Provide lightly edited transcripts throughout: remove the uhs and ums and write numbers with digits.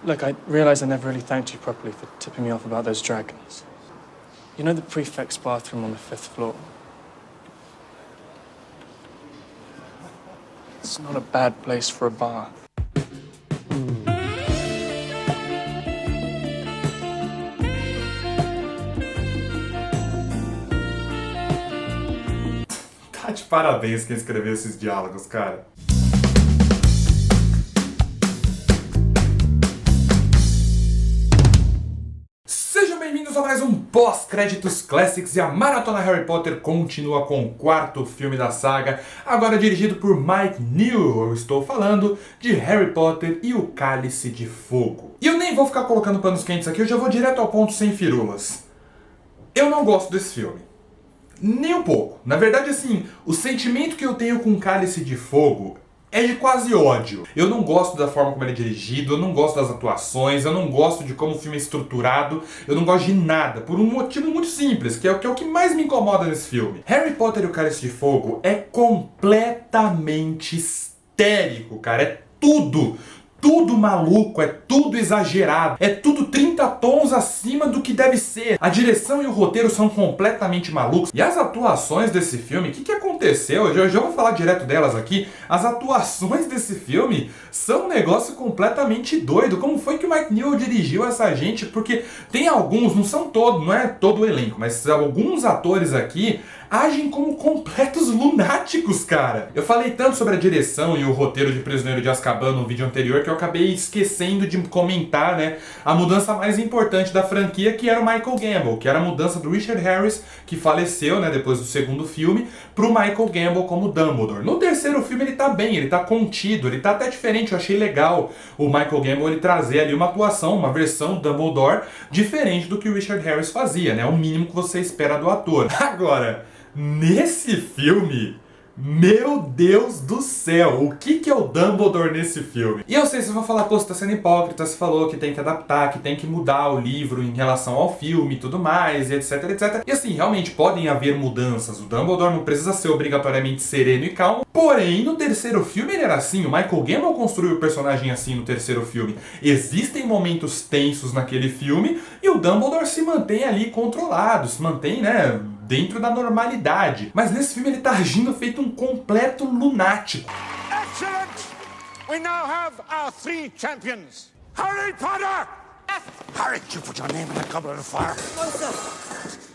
Look, I realize I never really thanked you properly for tipping me off about those dragons. You know the prefect's bathroom on the 5th floor? It's not a bad place for a bath. Tá de parabéns quem escreveu esses diálogos, cara. Sejam bem-vindos a mais um Pós-Créditos Classics, e a Maratona Harry Potter continua com o 4º filme da saga, agora dirigido por Mike Newell. Eu estou falando de Harry Potter e o Cálice de Fogo. E eu nem vou ficar colocando panos quentes aqui, eu já vou direto ao ponto sem firulas. Eu não gosto desse filme. Nem um pouco. Na verdade, assim, o sentimento que eu tenho com Cálice de Fogo é de quase ódio. Eu não gosto da forma como ele é dirigido, eu não gosto das atuações, eu não gosto de como o filme é estruturado, eu não gosto de nada, por um motivo muito simples, que é o que mais me incomoda nesse filme. Harry Potter e o Cálice de Fogo é completamente histérico, cara. É tudo maluco, é tudo exagerado, é tudo 30 tons acima do que deve ser. A direção e o roteiro são completamente malucos. E as atuações desse filme, o que aconteceu? Eu já vou falar direto delas aqui. As atuações desse filme são um negócio completamente doido. Como foi que o Mike Newell dirigiu essa gente? Porque tem alguns, não são todos, não é todo o elenco, mas alguns atores aqui agem como completos lunáticos, cara. Eu falei tanto sobre a direção e o roteiro de Prisioneiro de Azkaban no vídeo anterior que eu acabei esquecendo de comentar, né, a mudança mais importante da franquia, que era o Michael Gambon, que era a mudança do Richard Harris, que faleceu, né, depois do segundo filme, pro Michael Gambon como Dumbledore. No terceiro filme ele tá bem, ele tá contido, ele tá até diferente. Eu achei legal o Michael Gambon ele trazer ali uma atuação, uma versão Dumbledore diferente do que o Richard Harris fazia, né, o mínimo que você espera do ator. Agora, nesse filme, meu Deus do céu, o que é o Dumbledore nesse filme? E eu sei se você vai falar, pô, você tá sendo hipócrita, você falou que tem que adaptar, que tem que mudar o livro em relação ao filme e tudo mais, etc, etc. E assim, realmente podem haver mudanças, o Dumbledore não precisa ser obrigatoriamente sereno e calmo, porém, no terceiro filme ele era assim, o Michael Gambon construiu o personagem assim no terceiro filme. Existem momentos tensos naquele filme e o Dumbledore se mantém ali controlado, se mantém, né, dentro da normalidade. Mas nesse filme ele tá agindo feito um completo lunático. Excellent! We now have our 3 champions. Harry Potter! Harry, did you put your name in a goblet of fire? No, sir.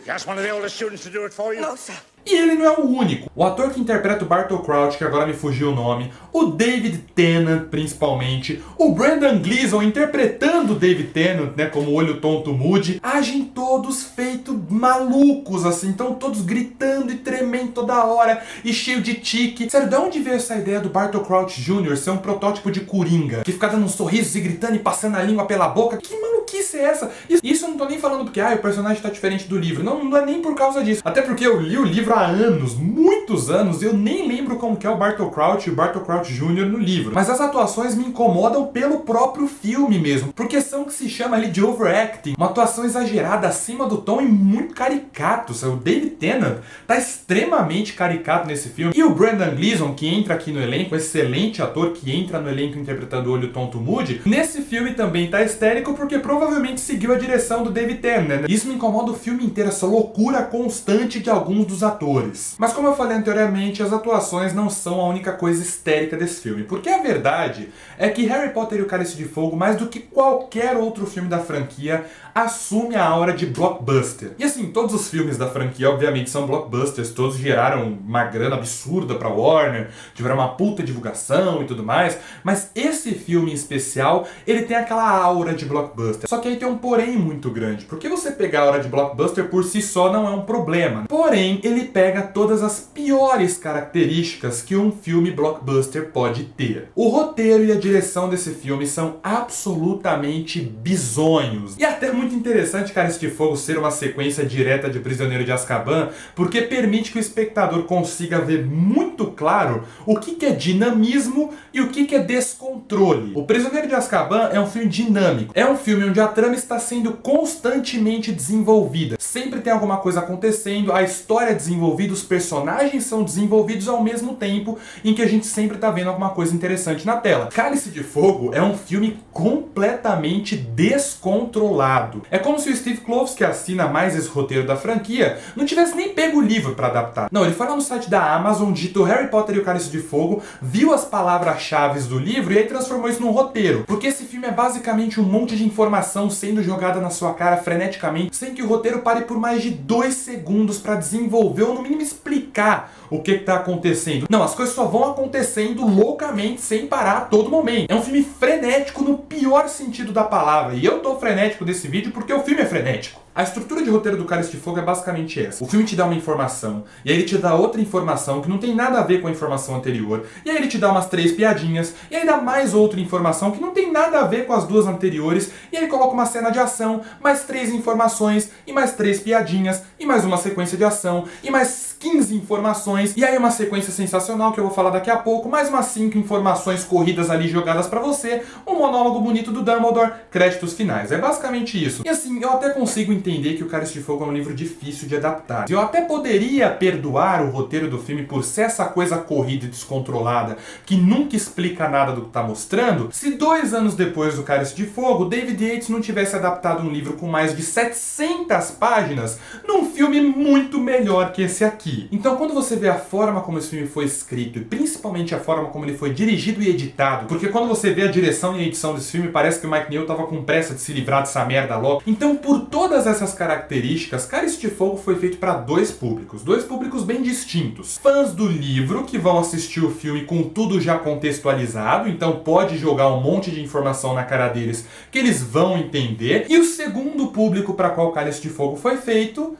You asked one of the older students to do it for you? No, sir. E ele não é o único. O ator que interpreta o Bartol Crouch, que agora me fugiu o nome, o David Tennant, principalmente, o Brendan Gleeson interpretando o David Tennant, né, como o olho tonto Moody, agem todos feitos malucos, assim, estão todos gritando e tremendo toda hora, e cheio de tique. Sério, de onde veio essa ideia do Bartol Crouch Jr. ser um protótipo de Coringa, que fica dando sorrisos e gritando e passando a língua pela boca? Que maluquice é essa? Isso eu não tô nem falando porque o personagem tá diferente do livro. Não é nem por causa disso. Até porque eu li o livro há anos, muitos anos, eu nem lembro como que é o Bartol Crouch e o Bartol Crouch Jr. no livro. Mas as atuações me incomodam pelo próprio filme mesmo, porque são o que se chama ali de overacting, uma atuação exagerada, acima do tom e muito caricato. O David Tennant tá extremamente caricato nesse filme. E o Brendan Gleeson, que entra aqui no elenco, excelente ator que entra no elenco interpretando o olho tonto Moody, nesse filme também tá histérico porque provavelmente seguiu a direção do David Tennant. Isso me incomoda o filme inteiro, essa loucura constante de alguns dos atores. Mas como eu falei anteriormente, as atuações não são a única coisa histérica desse filme, porque a verdade é que Harry Potter e o Cálice de Fogo, mais do que qualquer outro filme da franquia, assume a aura de blockbuster. E assim, todos os filmes da franquia obviamente são blockbusters, todos geraram uma grana absurda pra Warner, tiveram uma puta divulgação e tudo mais, mas esse filme em especial, ele tem aquela aura de blockbuster. Só que aí tem um porém muito grande, porque você pegar a aura de blockbuster por si só não é um problema. Porém, ele pega todas as piores características que um filme blockbuster pode ter. O roteiro e a direção desse filme são absolutamente bizonhos. E até muito interessante Cálice de Fogo ser uma sequência direta de Prisioneiro de Azkaban, porque permite que o espectador consiga ver muito claro o que é dinamismo e o que é descontrole. O Prisioneiro de Azkaban é um filme dinâmico. É um filme onde a trama está sendo constantemente desenvolvida. Sempre tem alguma coisa acontecendo, a história é desenvolvida, os personagens são desenvolvidos ao mesmo tempo em que a gente sempre está vendo alguma coisa interessante na tela. Cálice de Fogo é um filme completamente descontrolado. É como se o Steve Kloves, que assina mais esse roteiro da franquia, não tivesse nem pego o livro para adaptar. Não, ele foi lá no site da Amazon, digitou Harry Potter e o Cálice de Fogo, viu as palavras-chave do livro e aí transformou isso num roteiro. Porque esse filme é basicamente um monte de informação sendo jogada na sua cara freneticamente, sem que o roteiro pare por mais de 2 segundos para desenvolver ou no mínimo explicar o que está acontecendo. Não, as coisas só vão acontecendo loucamente, sem parar a todo momento. É um filme frenético no pior sentido da palavra. E eu tô frenético desse vídeo porque o filme é frenético. A estrutura de roteiro do Cálice de Fogo é basicamente essa. O filme te dá uma informação, e aí ele te dá outra informação que não tem nada a ver com a informação anterior, e aí ele te dá umas 3 piadinhas, e aí dá mais outra informação que não tem nada a ver com as 2 anteriores, e aí ele coloca uma cena de ação, mais 3 informações, e mais 3 piadinhas, e mais uma sequência de ação, e mais 15 informações, e aí uma sequência sensacional que eu vou falar daqui a pouco, mais umas 5 informações corridas ali jogadas pra você, um monólogo bonito do Dumbledore, créditos finais. É basicamente isso. E assim, eu até consigo entender que o Cálice de Fogo é um livro difícil de adaptar. Eu até poderia perdoar o roteiro do filme por ser essa coisa corrida e descontrolada, que nunca explica nada do que tá mostrando, se 2 anos depois do Cálice de Fogo, David Yates não tivesse adaptado um livro com mais de 700 páginas num filme muito melhor que esse aqui. Então, quando você vê a forma como esse filme foi escrito, e principalmente a forma como ele foi dirigido e editado, porque quando você vê a direção e a edição desse filme, parece que o Mike Neill tava com pressa de se livrar dessa merda logo. Então, por todas essas características, Cálice de Fogo foi feito para 2 públicos bem distintos. Fãs do livro, que vão assistir o filme com tudo já contextualizado, então pode jogar um monte de informação na cara deles que eles vão entender. E o segundo público para qual Cálice de Fogo foi feito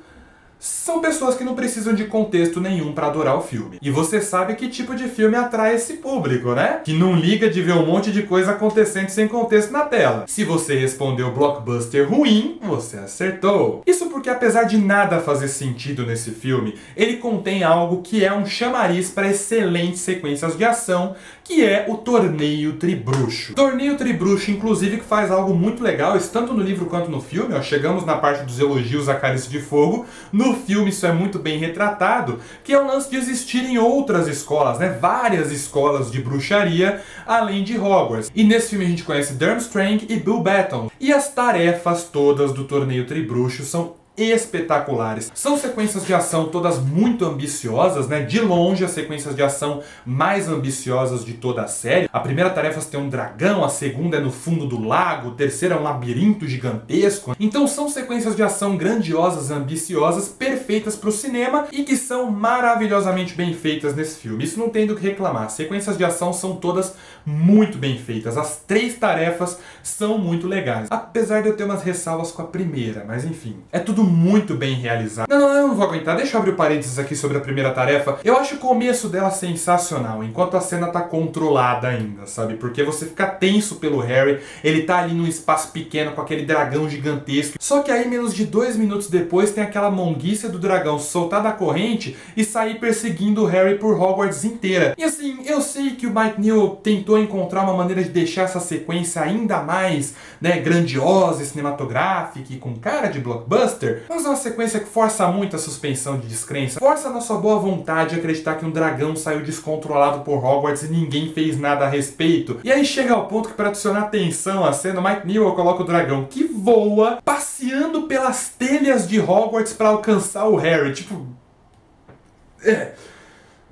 são pessoas que não precisam de contexto nenhum pra adorar o filme. E você sabe que tipo de filme atrai esse público, né? Que não liga de ver um monte de coisa acontecendo sem contexto na tela. Se você respondeu blockbuster ruim, você acertou. Isso porque apesar de nada fazer sentido nesse filme, ele contém algo que é um chamariz para excelentes sequências de ação, que é o Torneio Tribruxo. Torneio Tribruxo, inclusive, que faz algo muito legal, isso tanto no livro quanto no filme. Ó, chegamos na parte dos elogios a Cálice de Fogo. No filme isso é muito bem retratado, que é o lance de existirem outras escolas, né? Várias escolas de bruxaria, além de Hogwarts. E nesse filme a gente conhece Durmstrang e Bill Baton. E as tarefas todas do Torneio Tribruxo são espetaculares. São sequências de ação todas muito ambiciosas, né? De longe as sequências de ação mais ambiciosas de toda a série. A primeira tarefa tem um dragão, a segunda é no fundo do lago, a terceira é um labirinto gigantesco. Então são sequências de ação grandiosas, ambiciosas, perfeitas para o cinema e que são maravilhosamente bem feitas nesse filme. Isso não tem do que reclamar. As sequências de ação são todas muito bem feitas. As 3 tarefas são muito legais. Apesar de eu ter umas ressalvas com a primeira, mas enfim. É tudo muito bem realizado. Não, eu não vou aguentar. Deixa eu abrir o parênteses aqui sobre a primeira tarefa. Eu acho o começo dela sensacional, enquanto a cena tá controlada ainda, sabe? Porque você fica tenso pelo Harry, ele tá ali num espaço pequeno com aquele dragão gigantesco. Só que aí, menos de 2 minutos depois, tem aquela monguícia do dragão soltar da corrente e sair perseguindo o Harry por Hogwarts inteira. E assim, eu sei que o Mike Neill tentou encontrar uma maneira de deixar essa sequência ainda mais, né, grandiosa, cinematográfica e com cara de blockbuster, mas é uma sequência que força muito a suspensão de descrença, força a nossa boa vontade de acreditar que um dragão saiu descontrolado por Hogwarts e ninguém fez nada a respeito. E aí chega ao ponto que, para adicionar tensão à cena, Mike Neill coloca o dragão que voa, passeando pelas telhas de Hogwarts para alcançar o Harry. Tipo...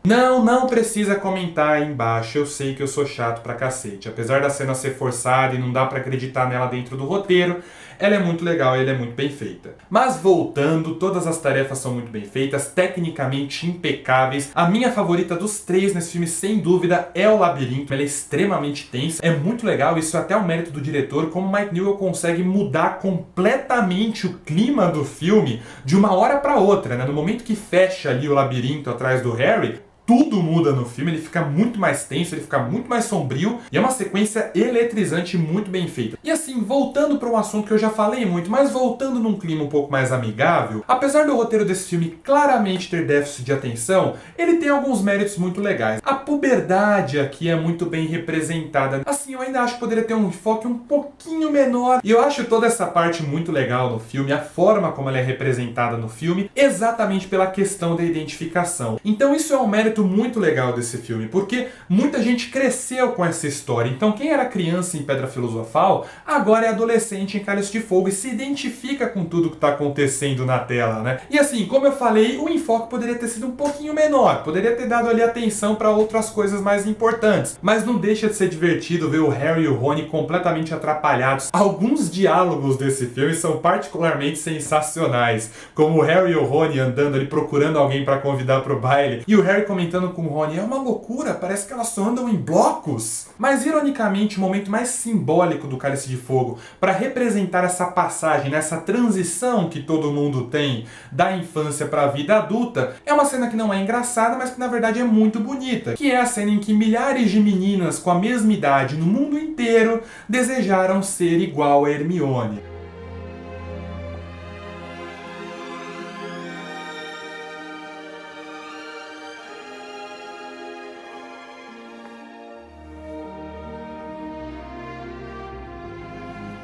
Não precisa comentar aí embaixo, eu sei que eu sou chato pra cacete. Apesar da cena ser forçada e não dá pra acreditar nela dentro do roteiro, ela é muito legal e ela é muito bem feita. Mas voltando, todas as tarefas são muito bem feitas, tecnicamente impecáveis. A minha favorita dos 3 nesse filme, sem dúvida, é o Labirinto. Ela é extremamente tensa, é muito legal, isso é até um mérito do diretor, como Mike Neill consegue mudar completamente o clima do filme de uma hora pra outra, né? No momento que fecha ali o labirinto atrás do Harry, tudo muda no filme, ele fica muito mais tenso, ele fica muito mais sombrio, e é uma sequência eletrizante muito bem feita. E assim, voltando para um assunto que eu já falei muito, mas voltando num clima um pouco mais amigável, apesar do roteiro desse filme claramente ter déficit de atenção, ele tem alguns méritos muito legais. A puberdade aqui é muito bem representada. Assim, eu ainda acho que poderia ter um enfoque um pouquinho menor, e eu acho toda essa parte muito legal no filme, a forma como ela é representada no filme, exatamente pela questão da identificação. Então isso é um mérito muito legal desse filme, porque muita gente cresceu com essa história. Então quem era criança em Pedra Filosofal, agora é adolescente em Cálice de Fogo e se identifica com tudo que está acontecendo na tela, né? E assim, como eu falei, o enfoque poderia ter sido um pouquinho menor, poderia ter dado ali atenção para outras coisas mais importantes, mas não deixa de ser divertido ver o Harry e o Rony completamente atrapalhados. Alguns diálogos desse filme são particularmente sensacionais, como o Harry e o Rony andando ali procurando alguém para convidar pro baile, e o Harry comentando com o Rony, é uma loucura, parece que elas só andam em blocos. Mas ironicamente, o momento mais simbólico do Cálice de Fogo, para representar essa passagem, essa transição que todo mundo tem da infância para a vida adulta, é uma cena que não é engraçada, mas que na verdade é muito bonita, que é a cena em que milhares de meninas com a mesma idade no mundo inteiro desejaram ser igual a Hermione.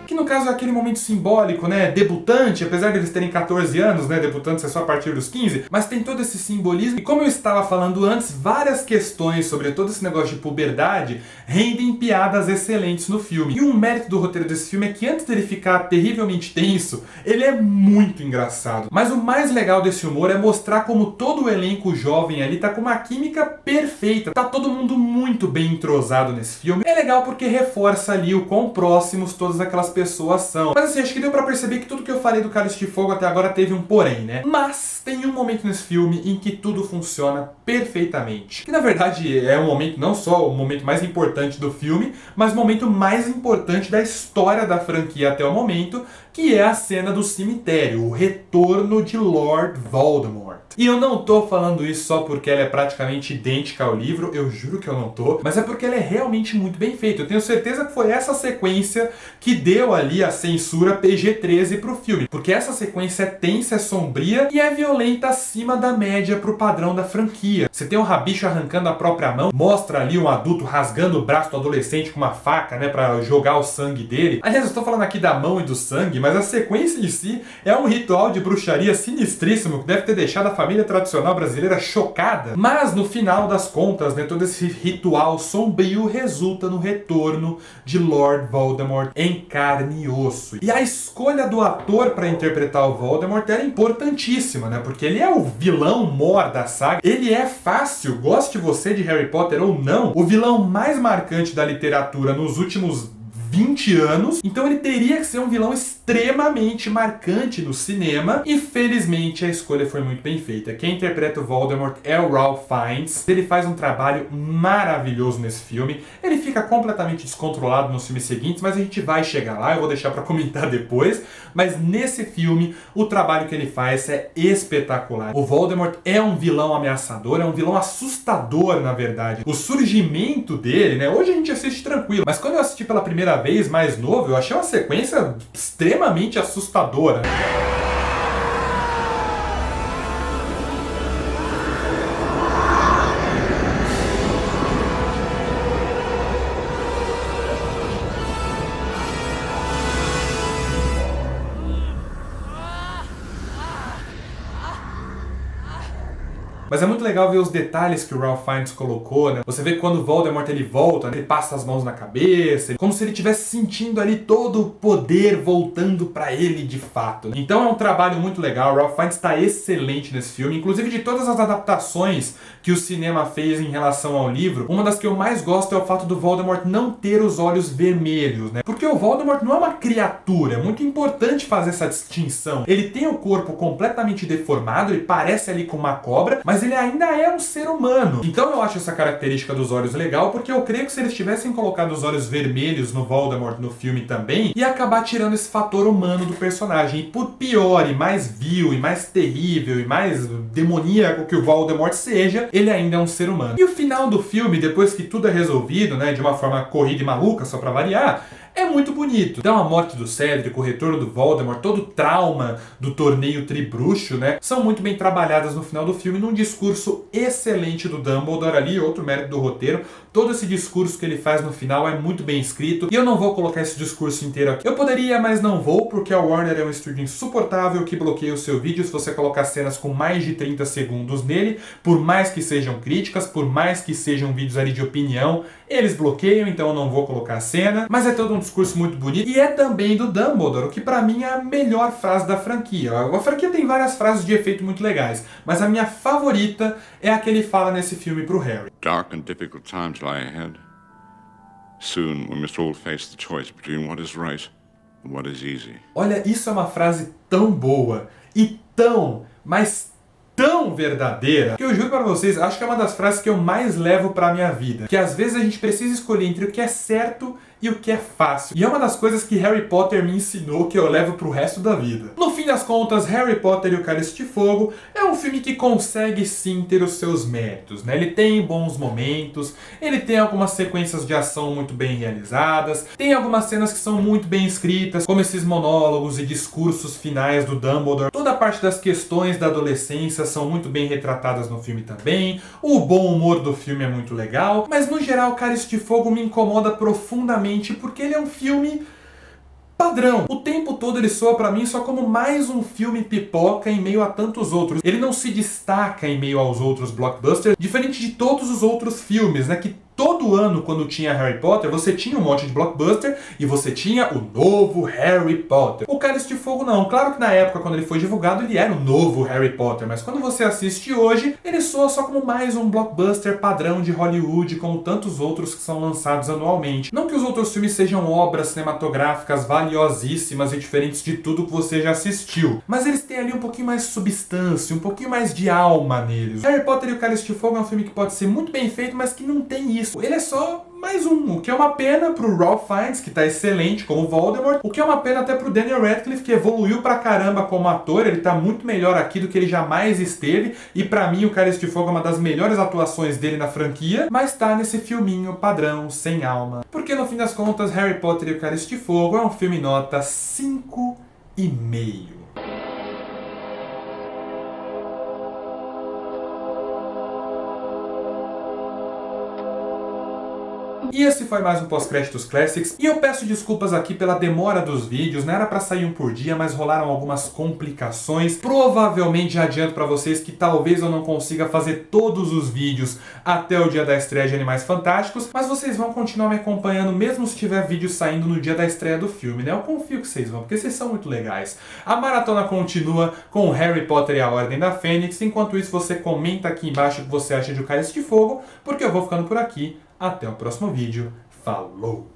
Que no caso é aquele momento simbólico, né, debutante, apesar de eles terem 14 anos, né, debutantes é só a partir dos 15, mas tem todo esse simbolismo, e como eu estava falando antes, várias questões sobre todo esse negócio de puberdade rendem piadas excelentes no filme. E um mérito do roteiro desse filme é que antes dele ficar terrivelmente tenso, ele é muito engraçado. Mas o mais legal desse humor é mostrar como todo o elenco jovem ali tá com uma química perfeita, tá todo mundo muito bem entrosado nesse filme. É legal porque reforça ali o quão próximos todas aquelas pessoas são. Mas assim, acho que deu pra perceber que tudo que eu falei do Cálice de Fogo até agora teve um porém, né? Mas tem um momento nesse filme em que tudo funciona perfeitamente. Que na verdade é um momento, não só o momento mais importante do filme, mas o momento mais importante da história da franquia até o momento, que é a cena do cemitério, o retorno de Lord Voldemort. E eu não tô falando isso só porque ela é praticamente idêntica ao livro, eu juro que eu não tô, mas é porque ela é realmente muito bem feita. Eu tenho certeza que foi essa sequência que deu ali a censura PG-13 pro filme, porque essa sequência é tensa, é sombria e é violenta acima da média pro padrão da franquia. Você tem um rabicho arrancando a própria mão, mostra ali um adulto rasgando o braço do adolescente com uma faca, né, pra jogar o sangue dele. Aliás, eu tô falando aqui da mão e do sangue, mas a sequência em si é um ritual de bruxaria sinistríssimo que deve ter deixado a família tradicional brasileira chocada. Mas no final das contas, né, todo esse ritual sombrio resulta no retorno de Lord Voldemort em carne e osso. E a escolha do ator para interpretar o Voldemort era importantíssima, né? Porque ele é o vilão mor da saga. Ele é fácil, goste você de Harry Potter ou não, o vilão mais marcante da literatura nos últimos 20 anos, então ele teria que ser um vilão extremamente marcante no cinema, e felizmente a escolha foi muito bem feita. Quem interpreta o Voldemort é o Ralph Fiennes, ele faz um trabalho maravilhoso nesse filme, ele fica completamente descontrolado nos filmes seguintes, mas a gente vai chegar lá, eu vou deixar pra comentar depois, mas nesse filme o trabalho que ele faz é espetacular. O Voldemort é um vilão ameaçador, é um vilão assustador na verdade. O surgimento dele, né, hoje a gente assiste tranquilo, mas quando eu assisti pela primeira vez mais novo, eu achei uma sequência extremamente assustadora. Mas é muito legal ver os detalhes que o Ralph Fiennes colocou, né? Você vê que quando o Voldemort ele volta, né? Ele passa as mãos na cabeça, como se ele estivesse sentindo ali todo o poder voltando pra ele de fato, né? Então é um trabalho muito legal, o Ralph Fiennes está excelente nesse filme, inclusive de todas as adaptações que o cinema fez em relação ao livro, uma das que eu mais gosto é o fato do Voldemort não ter os olhos vermelhos, né? Porque o Voldemort não é uma criatura, é muito importante fazer essa distinção. Ele tem o corpo completamente deformado, ele parece ali com uma cobra, mas mas ele ainda é um ser humano. Então eu acho essa característica dos olhos legal, porque eu creio que se eles tivessem colocado os olhos vermelhos no Voldemort no filme também, ia acabar tirando esse fator humano do personagem. E por pior e mais vil e mais terrível e mais demoníaco que o Voldemort seja, ele ainda é um ser humano. E o final do filme, depois que tudo é resolvido, né, de uma forma corrida e maluca, só pra variar, é muito bonito. Então a morte do Cedric, o retorno do Voldemort, todo o trauma do torneio tribruxo, né, são muito bem trabalhadas no final do filme, num discurso excelente do Dumbledore ali, outro mérito do roteiro. Todo esse discurso que ele faz no final é muito bem escrito, e eu não vou colocar esse discurso inteiro aqui. Eu poderia, mas não vou, porque a Warner é um estúdio insuportável que bloqueia o seu vídeo se você colocar cenas com mais de 30 segundos nele, por mais que sejam críticas, por mais que sejam vídeos ali de opinião, eles bloqueiam, então eu não vou colocar a cena, mas é todo um discurso muito bonito, e é também do Dumbledore, o que pra mim é a melhor frase da franquia. A franquia tem várias frases de efeito muito legais, mas a minha favorita é a que ele fala nesse filme pro Harry. Dark and difficult times lie ahead. Soon we must all face the choice between what is right and what is easy. Olha, isso é uma frase tão boa e tão, mas tão verdadeira, que eu juro pra vocês, acho que é uma das frases que eu mais levo pra minha vida. Que às vezes a gente precisa escolher entre o que é certo e o que é fácil. E é uma das coisas que Harry Potter me ensinou que eu levo pro resto da vida. No fim das contas, Harry Potter e o Cálice de Fogo é um filme que consegue sim ter os seus méritos, né? Ele tem bons momentos, ele tem algumas sequências de ação muito bem realizadas, tem algumas cenas que são muito bem escritas, como esses monólogos e discursos finais do Dumbledore. Toda a parte das questões da adolescência são muito bem retratadas no filme também. O bom humor do filme é muito legal, mas no geral o Cálice de Fogo me incomoda profundamente porque ele é um filme padrão. O tempo todo ele soa pra mim só como mais um filme pipoca em meio a tantos outros. Ele não se destaca em meio aos outros blockbusters, diferente de todos os outros filmes, né, que todo ano, quando tinha Harry Potter, você tinha um monte de blockbuster e você tinha o novo Harry Potter. O Cálice de Fogo não. Claro que na época, quando ele foi divulgado, ele era o novo Harry Potter, mas quando você assiste hoje, ele soa só como mais um blockbuster padrão de Hollywood, como tantos outros que são lançados anualmente. Não que os outros filmes sejam obras cinematográficas valiosíssimas e diferentes de tudo que você já assistiu, mas eles têm ali um pouquinho mais de substância, um pouquinho mais de alma neles. Harry Potter e o Cálice de Fogo é um filme que pode ser muito bem feito, mas que não tem isso. Ele é só mais um, o que é uma pena pro Ralph Fiennes, que tá excelente como Voldemort, o que é uma pena até pro Daniel Radcliffe, que evoluiu pra caramba como ator, ele tá muito melhor aqui do que ele jamais esteve, e pra mim o Cálice de Fogo é uma das melhores atuações dele na franquia, mas tá nesse filminho padrão, sem alma. Porque no fim das contas, Harry Potter e o Cálice de Fogo é um filme nota 5,5. E esse foi mais um Pós-Créditos Classics, e eu peço desculpas aqui pela demora dos vídeos, não era pra sair um por dia, mas rolaram algumas complicações. Provavelmente já adianto pra vocês que talvez eu não consiga fazer todos os vídeos até o dia da estreia de Animais Fantásticos, mas vocês vão continuar me acompanhando mesmo se tiver vídeo saindo no dia da estreia do filme, né? Eu confio que vocês vão, porque vocês são muito legais. A maratona continua com Harry Potter e a Ordem da Fênix, enquanto isso você comenta aqui embaixo o que você acha de O Cálice de Fogo, porque eu vou ficando por aqui. Até o próximo vídeo. Falou!